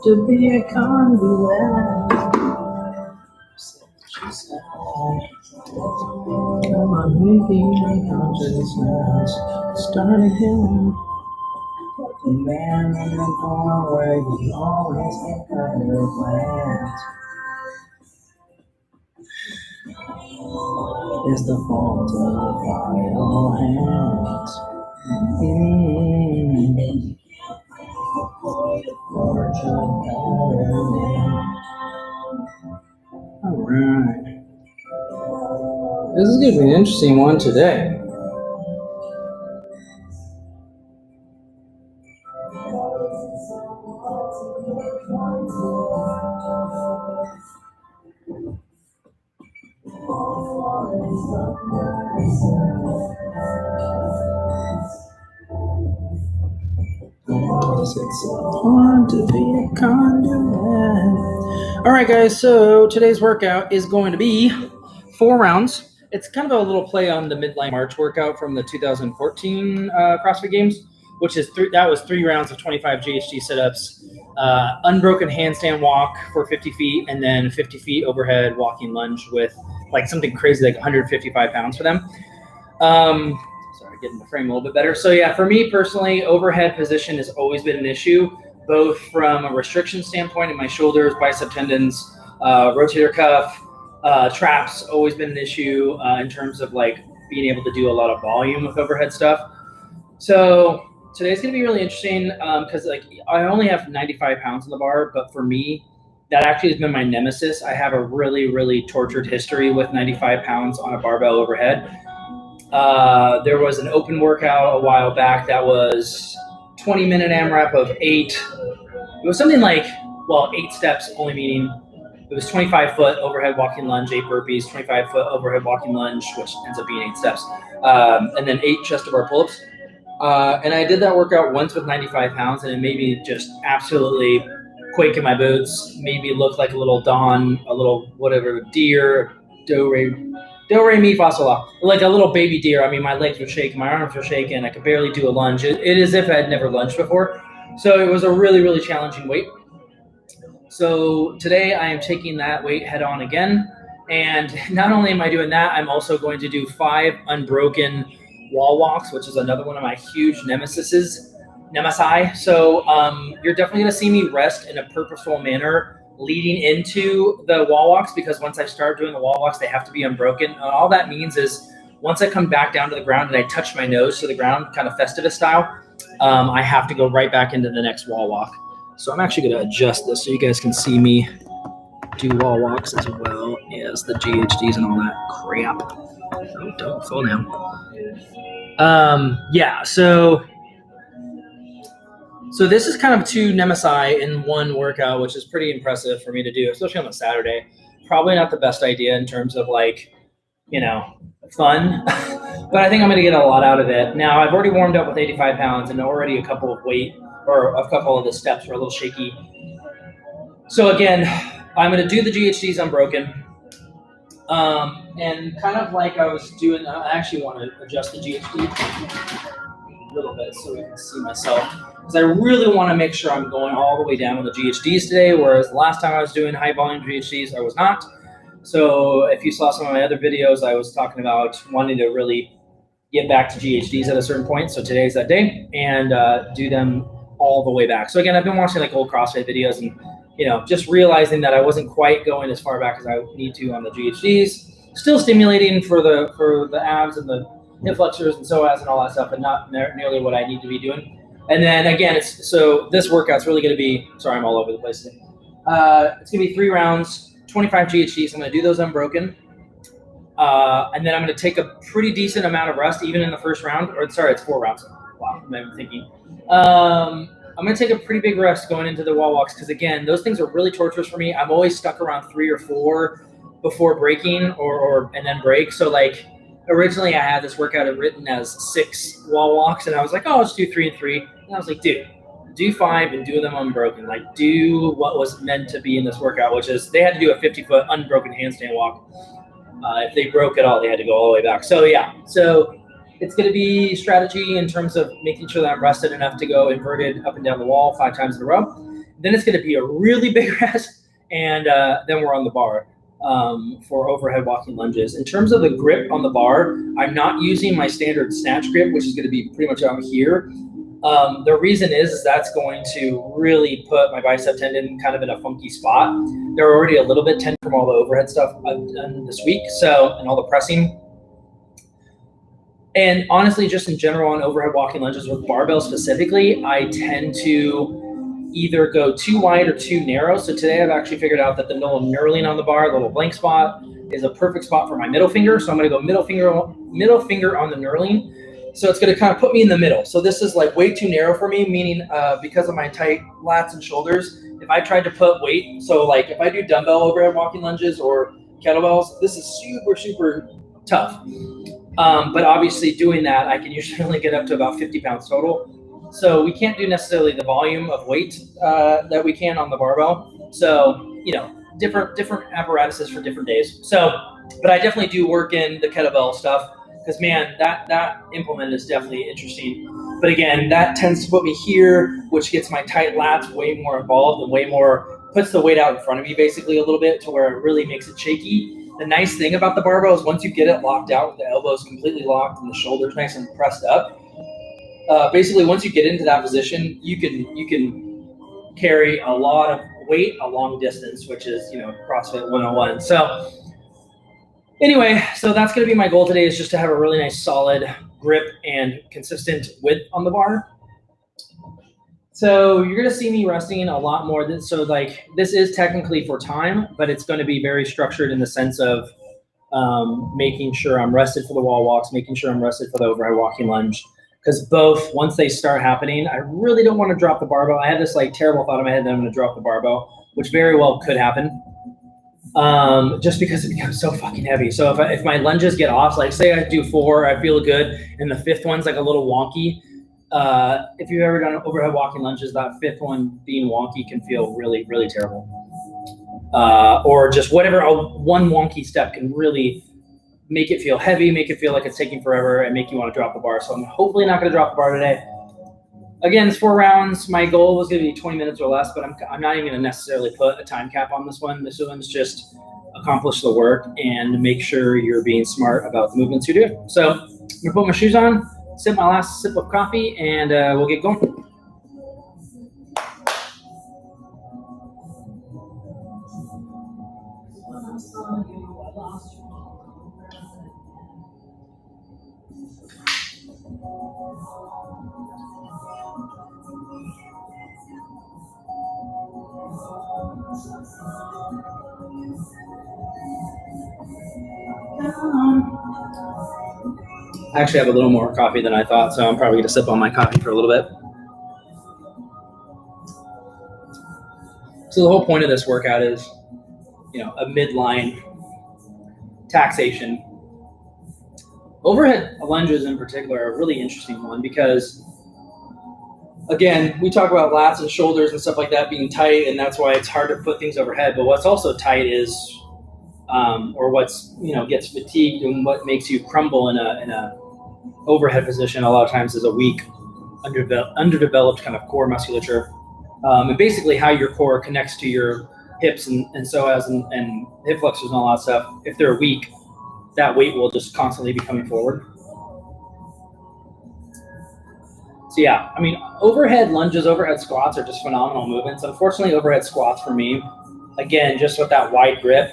To be a conduit. Come on, maybe consciousness. Start again. The man in the doorway, he always get better plans. It's the fault of idle hands. Alright. This is going to be an interesting one today. It's fun to be a conduit. Alright guys, so today's workout is going to be 4 rounds. It's kind of a little play on the midline march workout from the 2014 CrossFit Games, which is that was 3 rounds of 25 GHD sit-ups, unbroken handstand walk for 50 feet, and then 50 feet overhead walking lunge with like something crazy like 155 pounds for them. Sorry, getting the frame a little bit better. So yeah, for me personally, overhead position has always been an issue, both from a restriction standpoint in my shoulders, bicep tendons, rotator cuff, traps always been an issue in terms of like being able to do a lot of volume with overhead stuff. So today's going to be really interesting because like I only have 95 pounds on the bar, but for me, that actually has been my nemesis. I have a really, really tortured history with 95 pounds on a barbell overhead. There was an open workout a while back that was 20-minute AMRAP of 8. It was something like, 8 steps, only meaning it was 25-foot overhead walking lunge, 8 burpees, 25-foot overhead walking lunge, which ends up being 8 steps, and then 8 chest to bar pull-ups. And I did that workout once with 95 pounds, and it made me just absolutely quake in my boots, made me look like a little deer, do re mi fa sol la, like a little baby deer. I mean, my legs were shaking, my arms were shaking, I could barely do a lunge. It is as if I had never lunged before. So it was a really, really challenging weight. So today I am taking that weight head on again. And not only am I doing that, I'm also going to do 5 unbroken wall walks, which is another one of my huge nemesi. So you're definitely going to see me rest in a purposeful manner leading into the wall walks, because once I start doing the wall walks, they have to be unbroken. And all that means is once I come back down to the ground and I touch my nose to the ground, kind of Festivus style, I have to go right back into the next wall walk. So I'm actually going to adjust this so you guys can see me do wall walks as well as the GHDs and all that crap. Oh, don't fall down. So this is kind of 2 nemesi in one workout, which is pretty impressive for me to do, especially on a Saturday. Probably not the best idea in terms of like, fun, but I think I'm going to get a lot out of it. Now, I've already warmed up with 85 pounds and already a couple of the steps were a little shaky. So again, I'm going to do the GHDs unbroken. And kind of like I was doing, I actually want to adjust the GHD a little bit so we can see myself, because I really want to make sure I'm going all the way down with the GHDs today, whereas the last time I was doing high volume GHDs, I was not. So if you saw some of my other videos, I was talking about wanting to really get back to GHDs at a certain point. So today's that day, and do them all the way back. So again, I've been watching like old CrossFit videos and, just realizing that I wasn't quite going as far back as I need to on the GHDs. Still stimulating for the abs and the hip flexors and psoas and all that stuff, but not nearly what I need to be doing. And then again, so this workout's really going to be, sorry, I'm all over the place today. It's going to be 3 rounds, 25 GHDs. I'm going to do those unbroken. And then I'm going to take a pretty decent amount of rest, even in the first round. It's 4 rounds. Wow. I'm thinking. I'm going to take a pretty big rest going into the wall walks because, again, those things are really torturous for me. I'm always stuck around 3 or 4 before breaking and then break. So, like, originally I had this workout written as 6 wall walks, and I was like, oh, let's do 3 and 3. And I was like, dude, do 5 and do them unbroken. Like, do what was meant to be in this workout, which is they had to do a 50-foot unbroken handstand walk. If they broke it all, they had to go all the way back. So, yeah. So it's going to be strategy in terms of making sure that I'm rested enough to go inverted up and down the wall 5 times in a row. Then it's going to be a really big rest, and then we're on the bar for overhead walking lunges. In terms of the grip on the bar, I'm not using my standard snatch grip, which is going to be pretty much out here. The reason is that's going to really put my bicep tendon kind of in a funky spot. They're already a little bit tense from all the overhead stuff I've done this week, and all the pressing. And honestly, just in general on overhead walking lunges with barbell specifically, I tend to either go too wide or too narrow. So today I've actually figured out that the little knurling on the bar, the little blank spot, is a perfect spot for my middle finger. So I'm going to go middle finger on the knurling. So it's going to kind of put me in the middle. So this is like way too narrow for me, meaning because of my tight lats and shoulders, if I tried to put weight, so like if I do dumbbell overhead walking lunges or kettlebells, this is super, super tough. But obviously doing that, I can usually only get up to about 50 pounds total. So we can't do necessarily the volume of weight that we can on the barbell. So, different apparatuses for different days. So, but I definitely do work in the kettlebell stuff because, man, that implement is definitely interesting. But again, that tends to put me here, which gets my tight lats way more involved and puts the weight out in front of me basically a little bit to where it really makes it shaky. The nice thing about the barbell is once you get it locked out with the elbows completely locked and the shoulders nice and pressed up, basically once you get into that position, you can carry a lot of weight a long distance, which is, CrossFit 101. So anyway, so that's going to be my goal today, is just to have a really nice solid grip and consistent width on the bar. So you're going to see me resting a lot more. So like this is technically for time, but it's going to be very structured in the sense of making sure I'm rested for the wall walks, making sure I'm rested for the overhead walking lunge. Because both, once they start happening, I really don't want to drop the barbell. I had this like terrible thought in my head that I'm going to drop the barbell, which very well could happen. Just because it becomes so fucking heavy. So if my lunges get off, like say I do 4, I feel good, and the 5th one's like a little wonky. If you've ever done overhead walking lunges, that 5th one being wonky can feel really, really terrible. Or just whatever, one wonky step can really make it feel heavy, make it feel like it's taking forever, and make you want to drop the bar. So I'm hopefully not going to drop the bar today. Again, it's 4 rounds. My goal was going to be 20 minutes or less, but I'm not even going to necessarily put a time cap on this one. This one's just accomplish the work and make sure you're being smart about the movements you do. So I'm going to put my shoes on, sip my last sip of coffee, and we'll get going. I actually have a little more coffee than I thought, so I'm probably going to sip on my coffee for a little bit. So the whole point of this workout is, a midline taxation. Overhead lunges in particular are a really interesting one because, again, we talk about lats and shoulders and stuff like that being tight, and that's why it's hard to put things overhead. But what's also tight is, or what's gets fatigued and what makes you crumble in a overhead position a lot of times is a weak, underdeveloped kind of core musculature, and basically how your core connects to your hips and psoas and hip flexors and all that stuff. If they're weak, that weight will just constantly be coming forward. So yeah, I mean, overhead lunges, overhead squats are just phenomenal movements. Unfortunately, overhead squats for me, again, just with that wide grip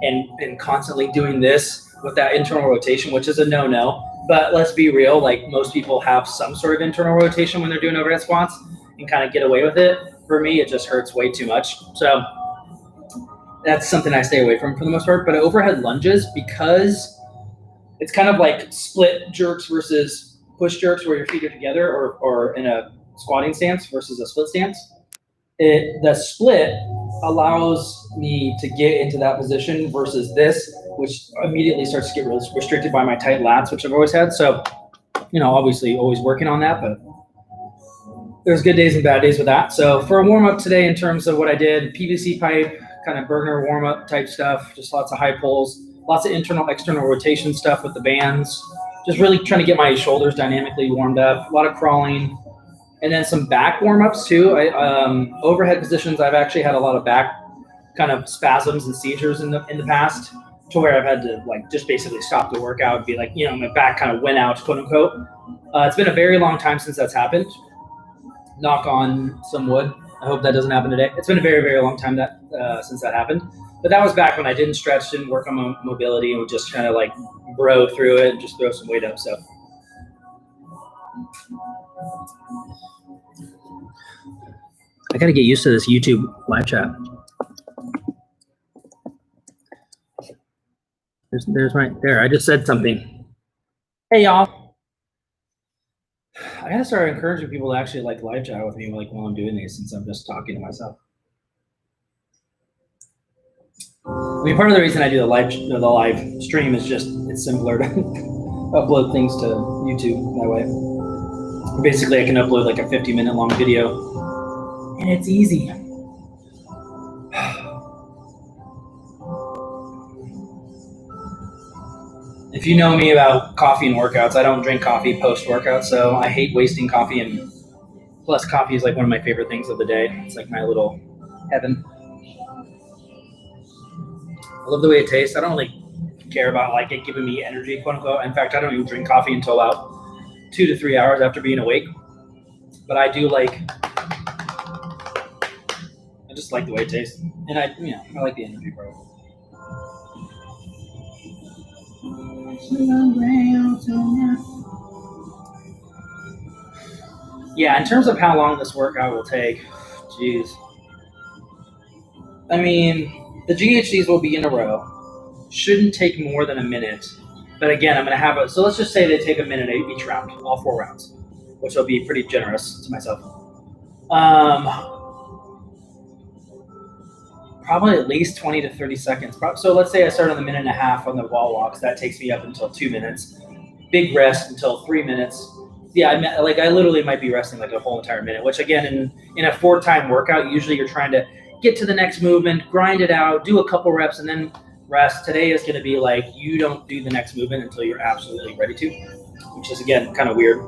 and constantly doing this with that internal rotation, which is a no-no. But let's be real, like most people have some sort of internal rotation when they're doing overhead squats and kind of get away with it. For me, it just hurts way too much. So that's something I stay away from for the most part. But overhead lunges, because it's kind of like split jerks versus push jerks where your feet are together or in a squatting stance versus a split stance, the split allows me to get into that position versus this, which immediately starts to get restricted by my tight lats, which I've always had. So, obviously always working on that, but there's good days and bad days with that. So for a warm-up today, in terms of what I did, PVC pipe, kind of burner warm-up type stuff, just lots of high pulls, lots of internal, external rotation stuff with the bands, just really trying to get my shoulders dynamically warmed up, a lot of crawling, and then some back warm-ups too. Overhead positions, I've actually had a lot of back kind of spasms and seizures in the past, to where I've had to just basically stop the workout and be like, my back kind of went out, quote unquote. It's been a very long time since that's happened. Knock on some wood. I hope that doesn't happen today. It's been a very, very long time since that happened. But that was back when I didn't stretch, didn't work on my mobility, and would just kind of bro through it and just throw some weight up. So I got to get used to this YouTube live chat. There's right there. I just said something. Hey, y'all. I gotta start encouraging people to actually live chat with me while I'm doing these, since I'm just talking to myself. I mean, part of the reason I do the live stream is just it's simpler to upload things to YouTube that way. Basically, I can upload a 50-minute long video, and it's easy. If you know me about coffee and workouts, I don't drink coffee post-workout, so I hate wasting coffee, and plus coffee is one of my favorite things of the day. It's my little heaven. I love the way it tastes. I don't really care about it giving me energy, quote unquote. In fact, I don't even drink coffee until about 2 to 3 hours after being awake. But I do I just like the way it tastes. And I like the energy part of it. Yeah, in terms of how long this workout will take, geez. I mean, the GHDs will be in a row. Shouldn't take more than a minute. But again, I'm going to have so let's just say they take a minute each round, all 4 rounds, which will be pretty generous to myself. Probably at least 20 to 30 seconds. So let's say I start on the 1.5 minutes on the wall walks. That takes me up until 2 minutes. Big rest until 3 minutes. Yeah, I literally might be resting a whole entire minute, which again, in a 4-time workout, usually you're trying to get to the next movement, grind it out, do a couple reps, and then rest. Today is going to be you don't do the next movement until you're absolutely ready to, which is, again, kind of weird.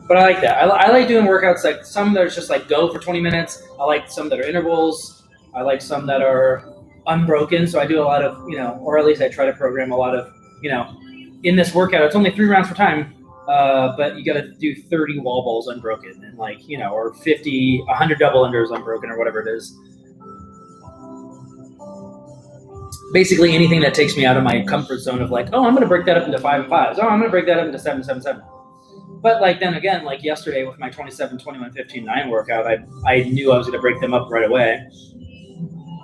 But I like that. I like doing workouts some that are just go for 20 minutes. I like some that are intervals. I like some that are unbroken. So I do a lot of, or at least I try to program a lot of, in this workout, it's only 3 rounds per time. But you got to do 30 wall balls unbroken, and or 100 double unders unbroken, or whatever it is. Basically anything that takes me out of my comfort zone of I'm going to break that up into 5 and 5s. Oh, I'm going to break that up into 7, 7, 7. But then again, yesterday with my 27, 21, 15, 9 workout, I knew I was going to break them up right away.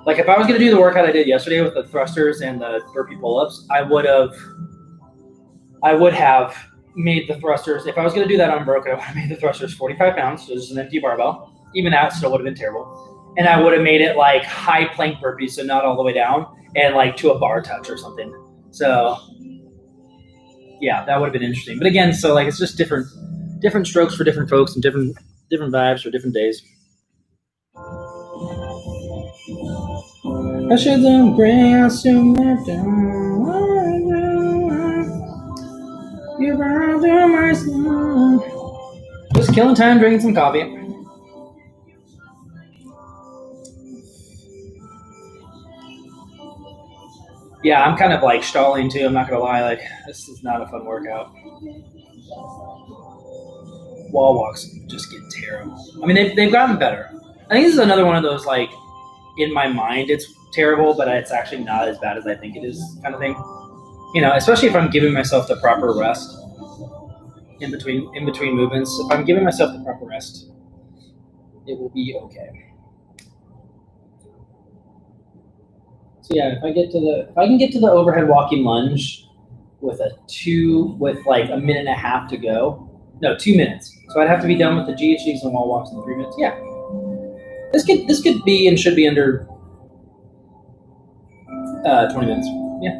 If I was going to do the workout I did yesterday with the thrusters and the burpee pull-ups, I would have made the thrusters. If I was going to do that unbroken, I would have made the thrusters 45 pounds, so just an empty barbell. Even that still would have been terrible. And I would have made it high plank burpees, so not all the way down, and to a bar touch or something. So yeah, that would have been interesting. But again, so it's just different strokes for different folks and different vibes for different days. I shouldn't bring us to that down. You burn through my skin. Just killing time, drinking some coffee. Yeah, I'm kind of stalling too. I'm not gonna lie. This is not a fun workout. Wall walks just get terrible. I mean, they've gotten better. I think this is another one of those in my mind it's terrible, but it's actually not as bad as I think it is, kind of thing. Especially if I'm giving myself the proper rest in between movements. If I'm giving myself the proper rest, it will be okay. So yeah, if I can get to the overhead walking lunge, with like a minute and a half to go. No, 2 minutes. So I'd have to be done with the GHDs and wall walks in 3 minutes. Yeah, this could be and should be under 20 minutes. Yeah.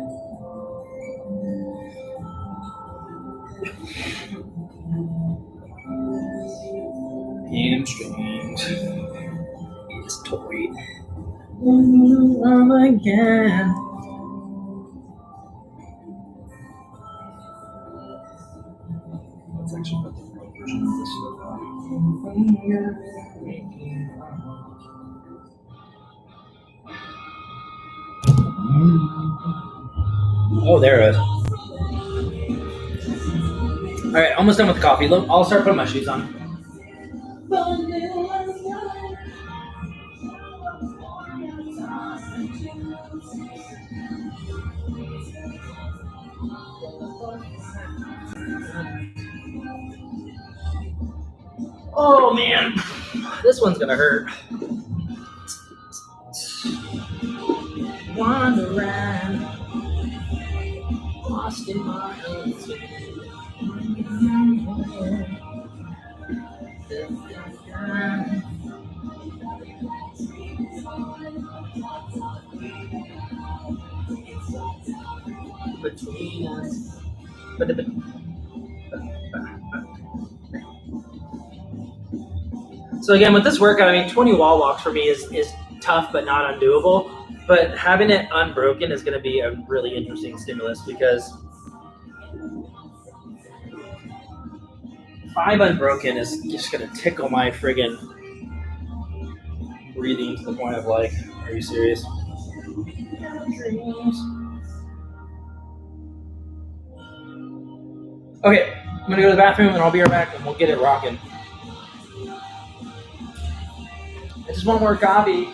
Hamstrings. This toy. Again. That's actually not the right version of this. Oh, there it is. All right, almost done with the coffee. I'll start putting my shoes on. Oh man, this one's gonna hurt. Wander around, lost in my own skin. Between us. So again, with this workout, I mean, 20 wall walks for me is tough but not undoable. But having it unbroken is going to be a really interesting stimulus because 5 unbroken is just going to tickle my friggin' breathing to the point of like, are you serious? Okay, I'm gonna go to the bathroom and I'll be right back and we'll get it rocking. I just want more coffee.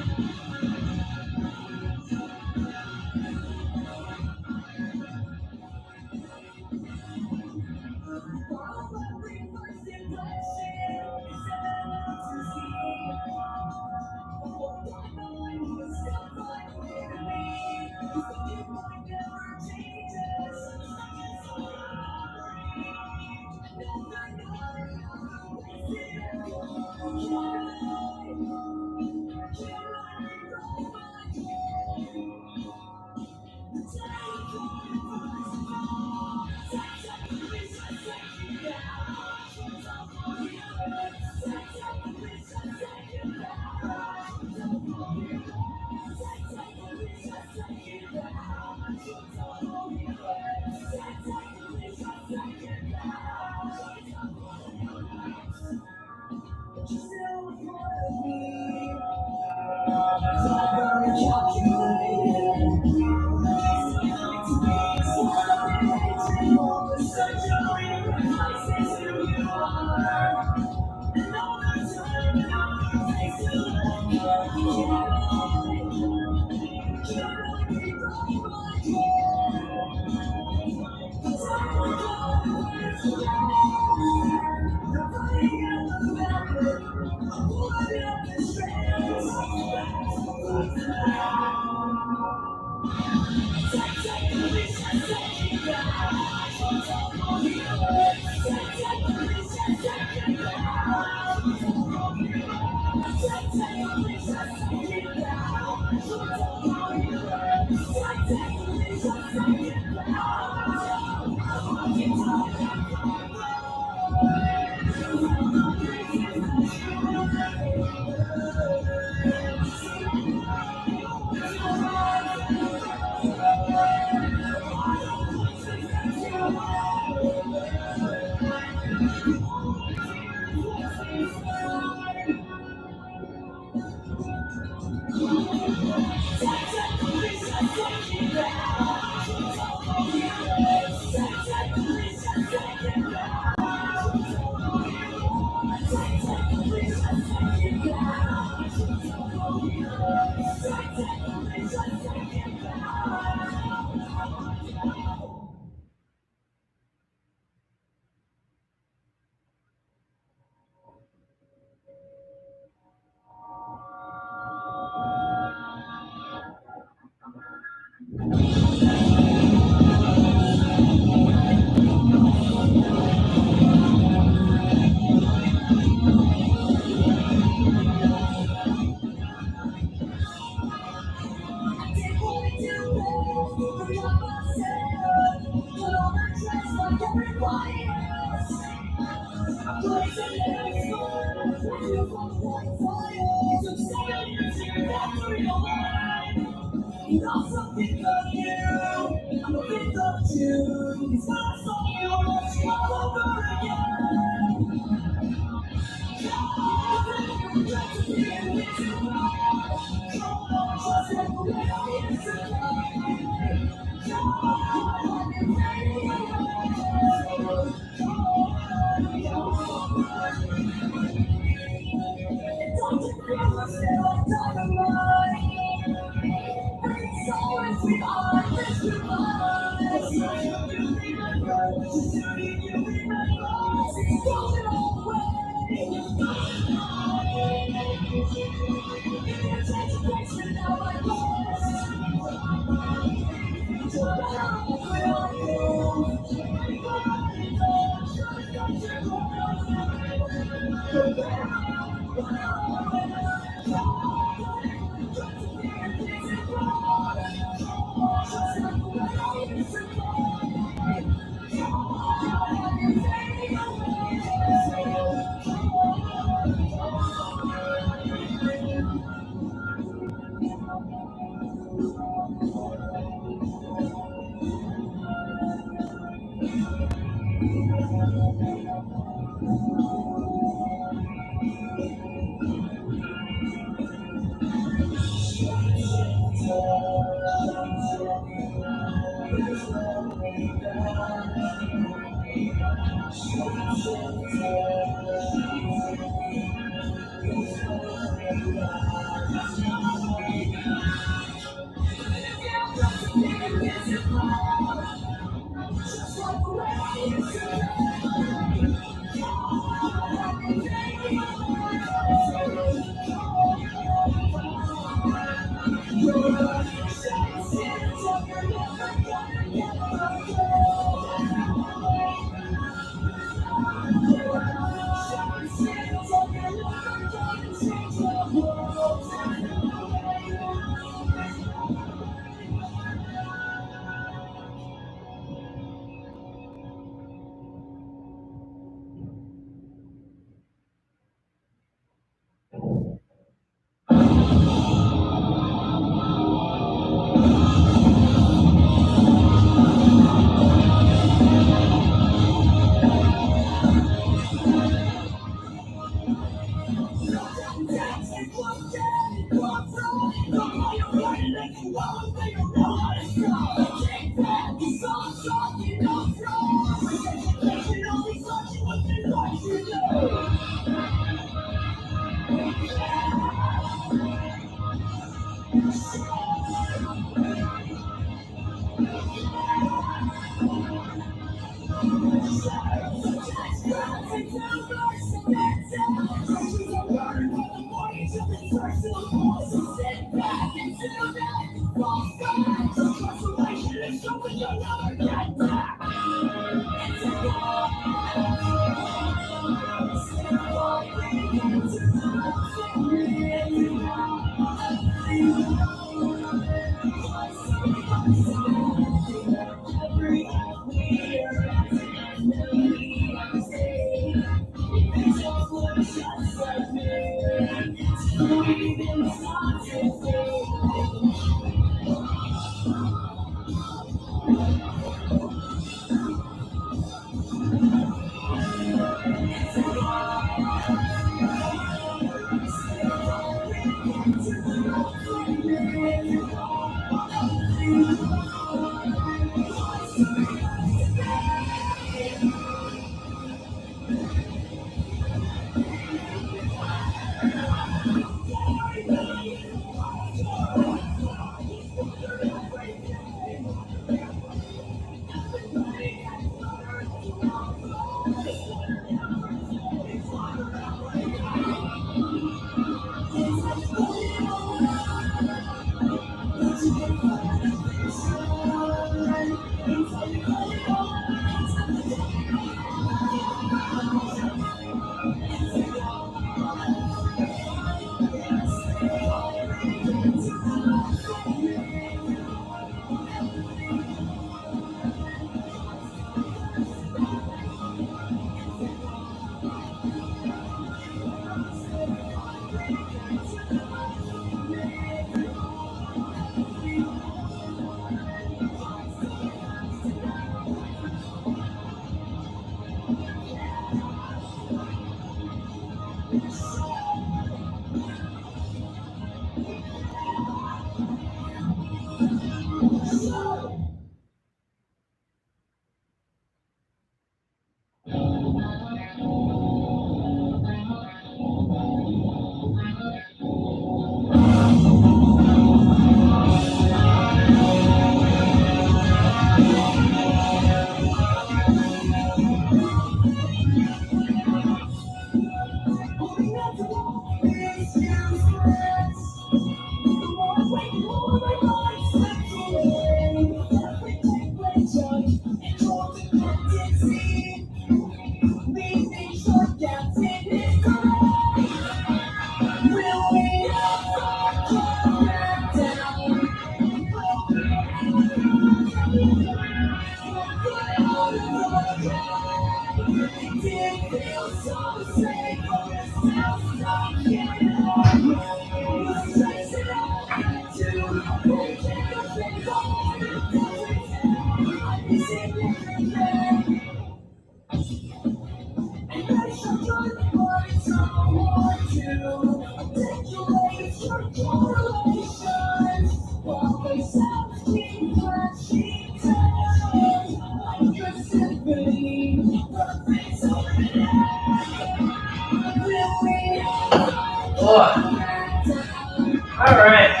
All right.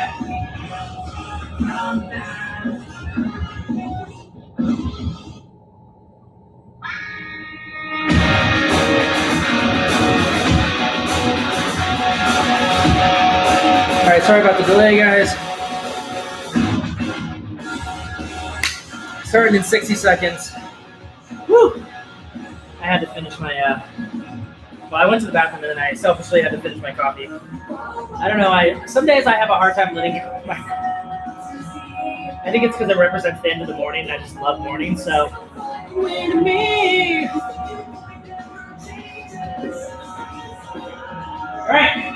All right, sorry about the delay, guys. Starting in 60 seconds. Woo! I had to finish my, well, I went to the bathroom and then I selfishly had to finish my coffee. I don't know, some days I have a hard time letting go. I think it's because it represents the end of the morning and I just love mornings, so. Wait a minute. All right.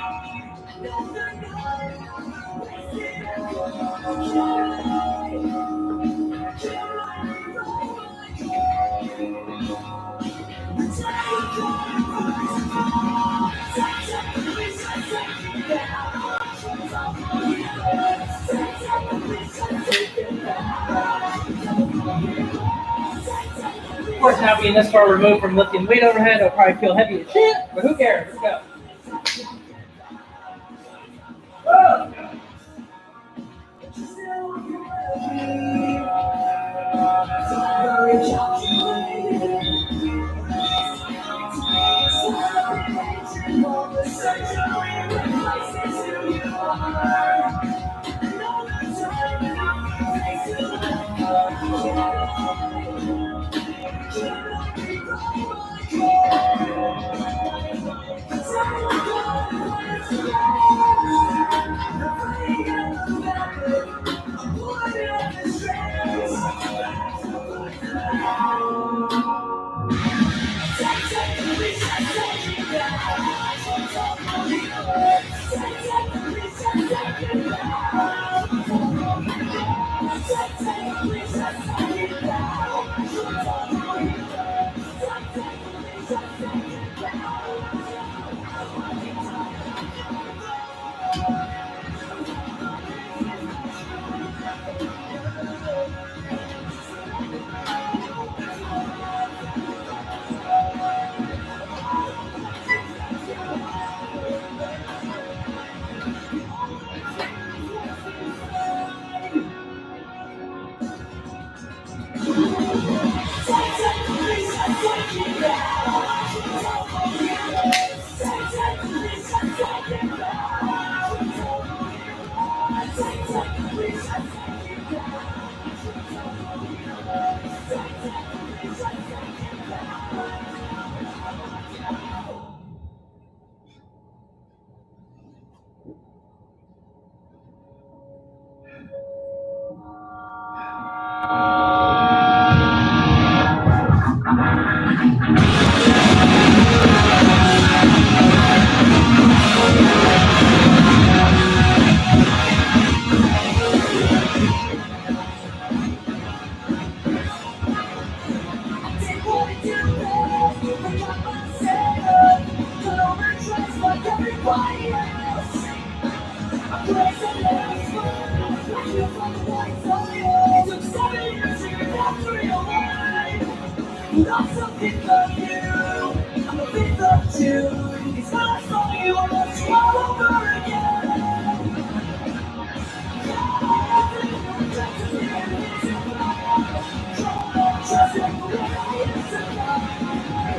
Of course, now being this far removed from lifting weight overhead, I'll probably feel heavy as shit, but who cares? Let's go. Whoa.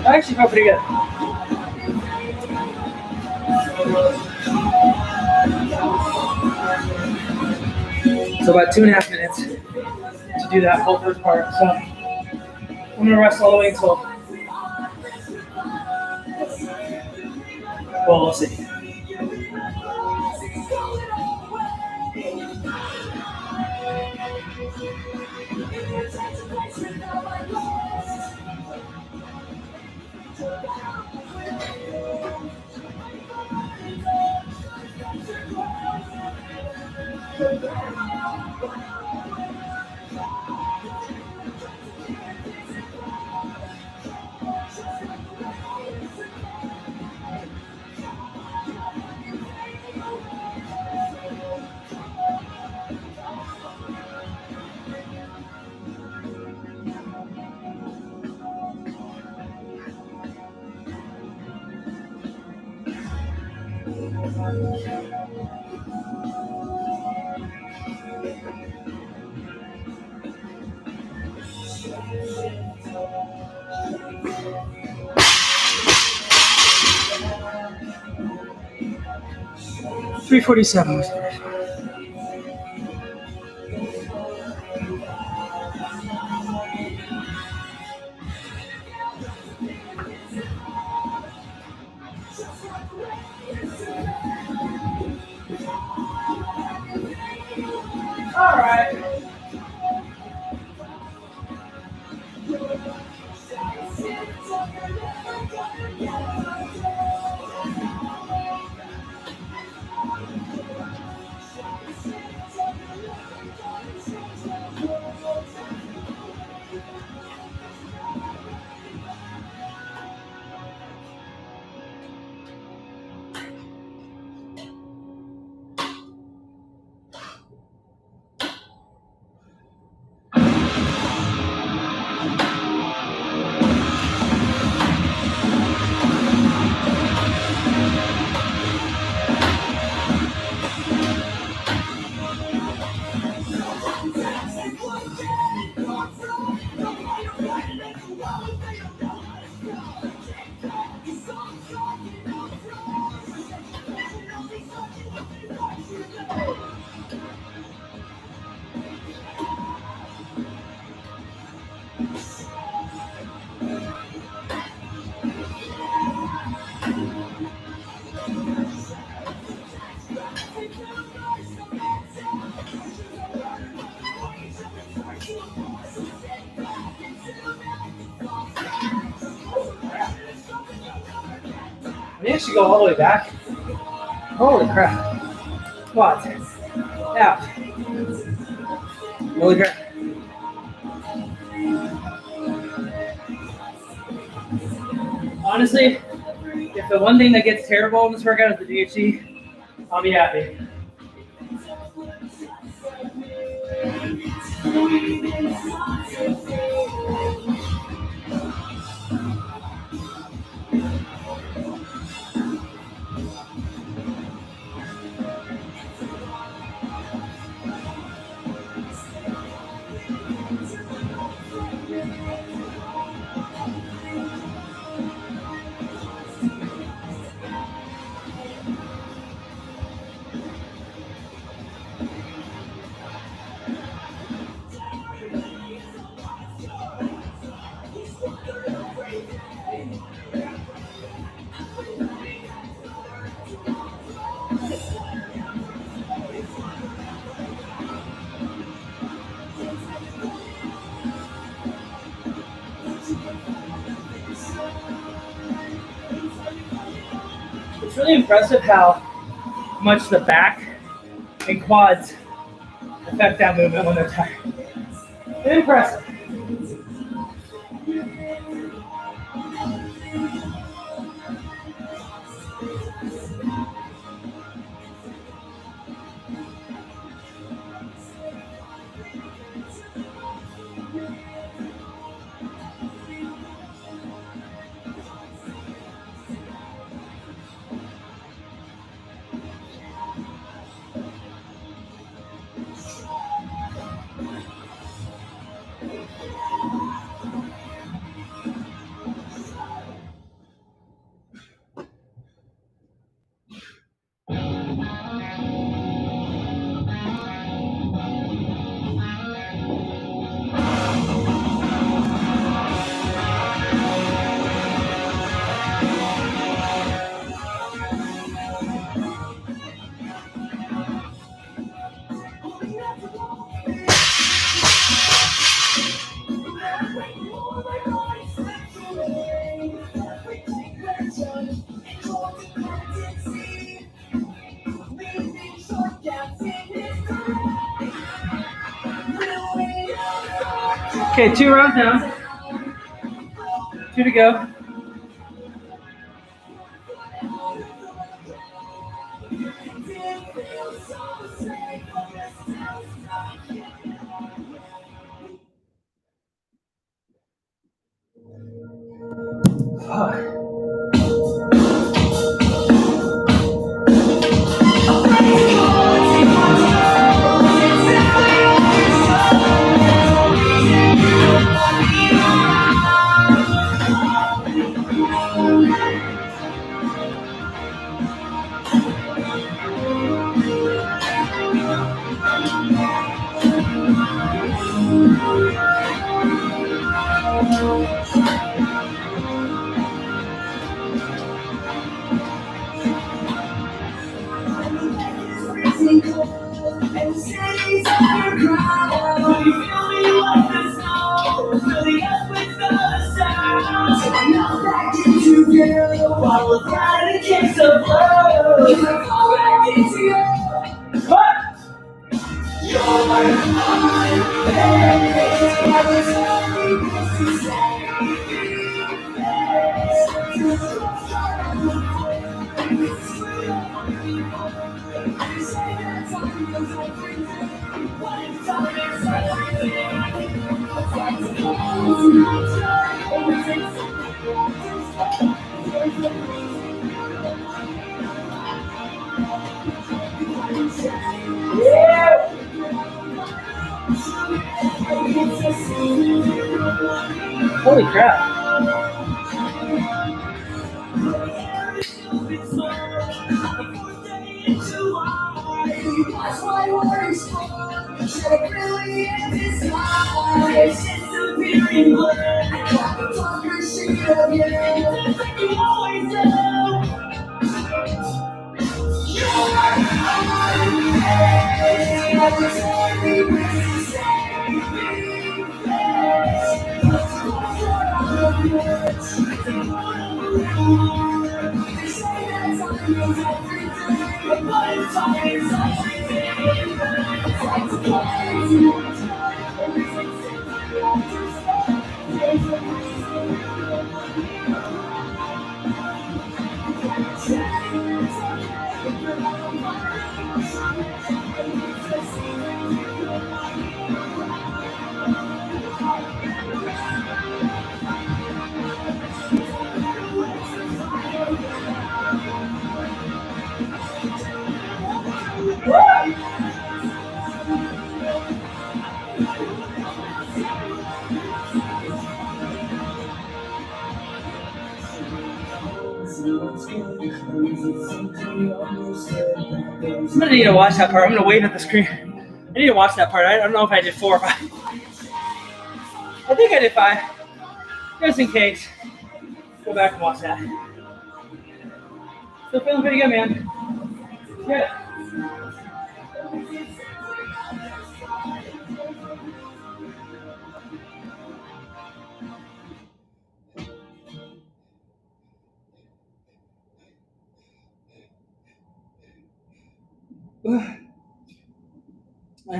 That actually felt pretty good. So about 2.5 minutes to do that whole first part. So I'm gonna rest all the way until, well, we'll see. $347 was the first one. All right. We actually go all the way back. Holy crap. What? Out. Holy crap. Honestly, if the one thing that gets terrible in this workout is the DHC, I'll be happy. really impressive how much the back and quads affect that movement when they're tired. Impressive. Okay, 2 rounds down. 2 to go. Holy crap. I'm gonna need to watch that part. I'm gonna wave at the screen. I need to watch that part. I don't know if I did 4 or 5. I think I did 5. Just in case. Go back and watch that. Still feeling pretty good, man. Good. All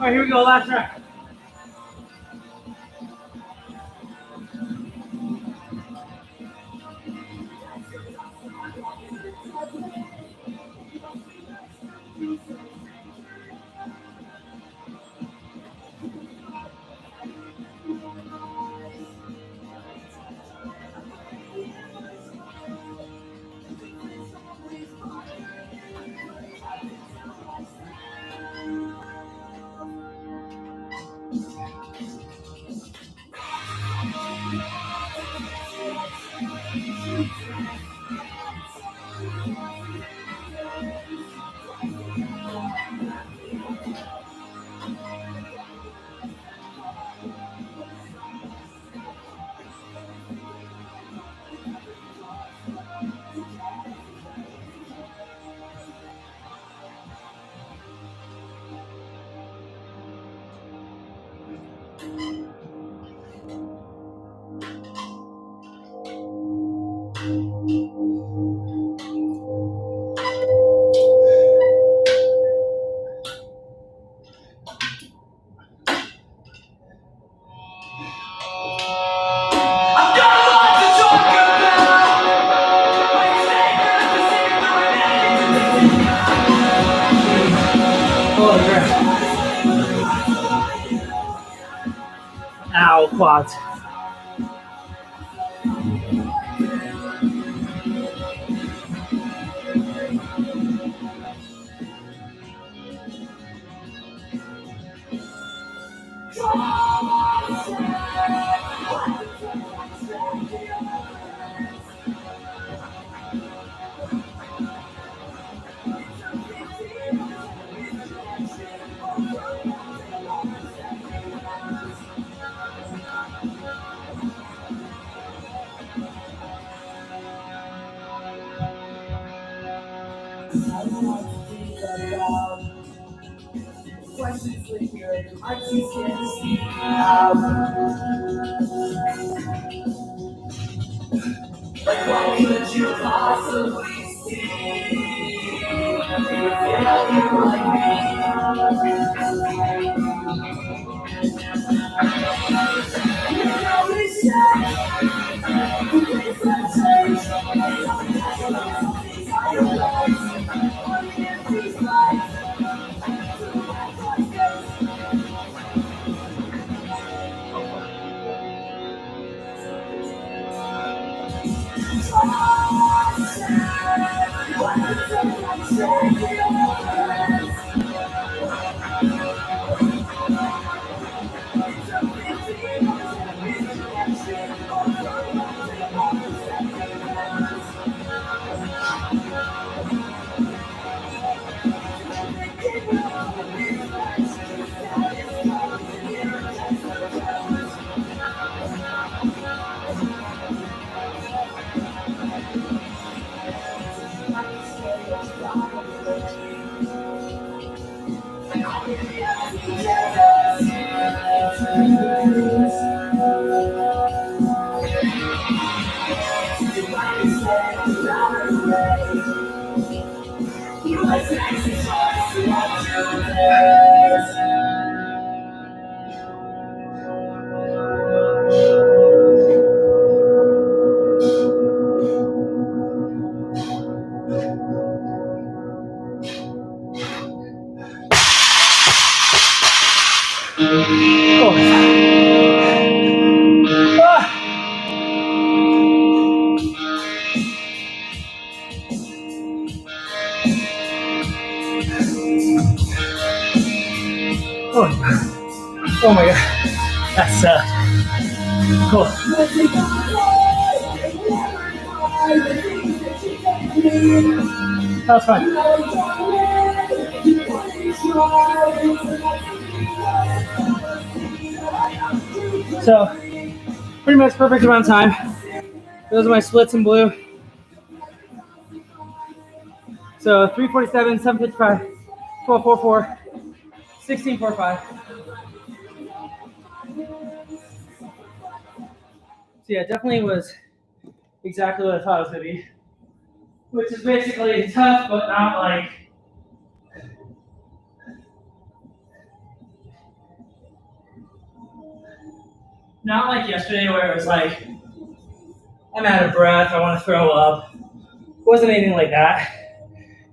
right, here we go. Last track. Oh, crap. Ow, quads. Oh my god, that's cool. That's fun. So, pretty much perfect amount of time. Those are my splits in blue. So 347, 755, 1244, 1645. So yeah, definitely was exactly what I thought it was going to be. Which is basically tough, but not like yesterday where it was like, I'm out of breath, I want to throw up. It wasn't anything like that.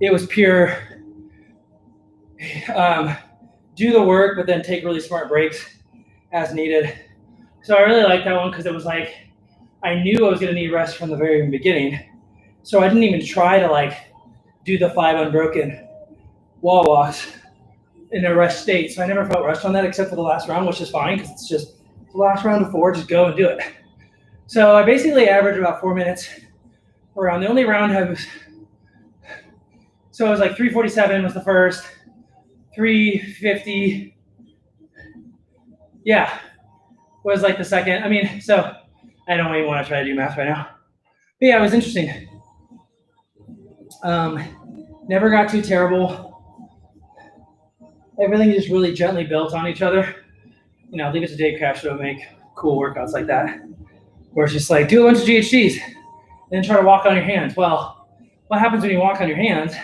It was pure do the work, but then take really smart breaks as needed. So I really liked that one because it was like, I knew I was going to need rest from the very beginning. So I didn't even try to like do the 5 unbroken wall walks in a rest state. So I never felt rushed on that except for the last round, which is fine because it's just the last round of 4, just go and do it. So I basically averaged about 4 minutes around. The only round I was, so it was like 347 was the first, 350, yeah, was like the second. I mean, so I don't even want to try to do math right now. But yeah, it was interesting. Never got too terrible. Everything just really gently built on each other. You know, leave it to Dave Crash to make cool workouts like that. Where it's just like, do a bunch of GHDs and then try to walk on your hands. Well, what happens when you walk on your hands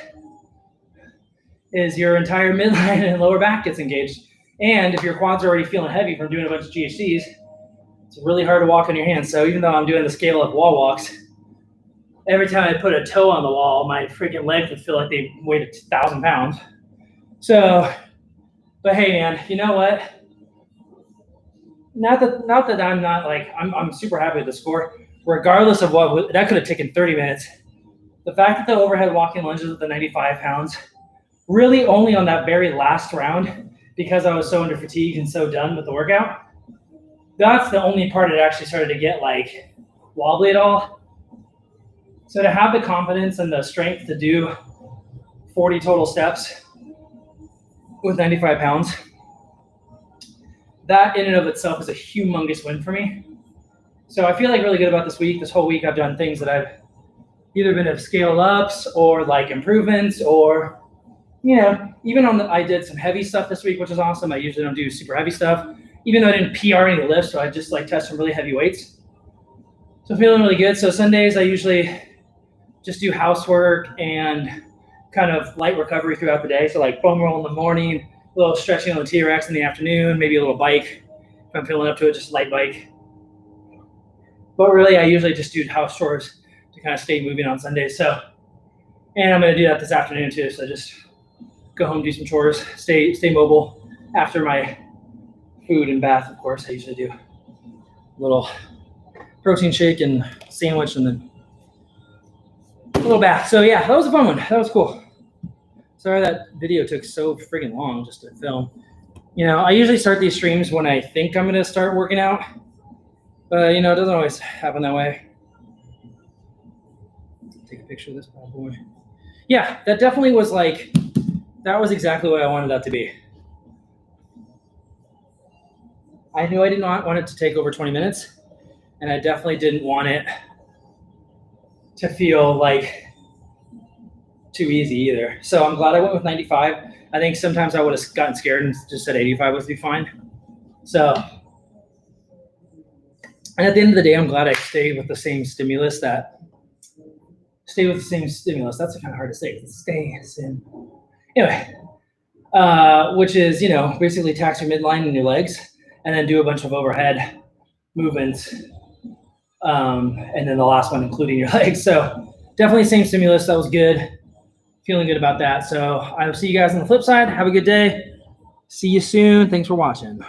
is your entire midline and lower back gets engaged. And if your quads are already feeling heavy from doing a bunch of GHDs, it's really hard to walk on your hands. So even though I'm doing the scale up wall walks, every time I put a toe on the wall, my freaking legs would feel like they weighed 1,000 pounds. So, but hey, man, you know what? Not that I'm not like, I'm super happy with the score. Regardless of what, that could have taken 30 minutes. The fact that the overhead walking lunges with the 95 pounds, really only on that very last round, because I was so under fatigue and so done with the workout, that's the only part that actually started to get like wobbly at all. So to have the confidence and the strength to do 40 total steps with 95 pounds, that in and of itself is a humongous win for me. So I feel like really good about this week. This whole week I've done things that I've either been of scale ups or like improvements, or, you know, even on I did some heavy stuff this week, which is awesome. I usually don't do super heavy stuff, even though I didn't PR any lifts. So I just like test some really heavy weights. So feeling really good. So Sundays I usually just do housework and kind of light recovery throughout the day. So like foam roll in the morning, a little stretching on the T-Rex in the afternoon, maybe a little bike. If I'm feeling up to it, just light bike. But really, I usually just do house chores to kind of stay moving on Sundays. So, and I'm going to do that this afternoon too. So just go home, do some chores, stay mobile. After my food and bath, of course, I usually do a little protein shake and sandwich and then a little bath. So yeah, that was a fun one. That was cool. Sorry that video took so friggin' long just to film. You know, I usually start these streams when I think I'm going to start working out. But, you know, it doesn't always happen that way. Take a picture of this bad boy. Yeah, that definitely was like, that was exactly what I wanted that to be. I knew I did not want it to take over 20 minutes. And I definitely didn't want it to feel like too easy either. So I'm glad I went with 95. I think sometimes I would have gotten scared and just said 85 would be fine. So, and at the end of the day, I'm glad I stayed with the same stimulus. That's kind of hard to say. Anyway, which is, you know, basically tax your midline and your legs, and then do a bunch of overhead movements, and then the last one including your legs. So definitely same stimulus. That was good. Feeling good about that. So I will see you guys on the flip side. Have a good day. See you soon. Thanks for watching.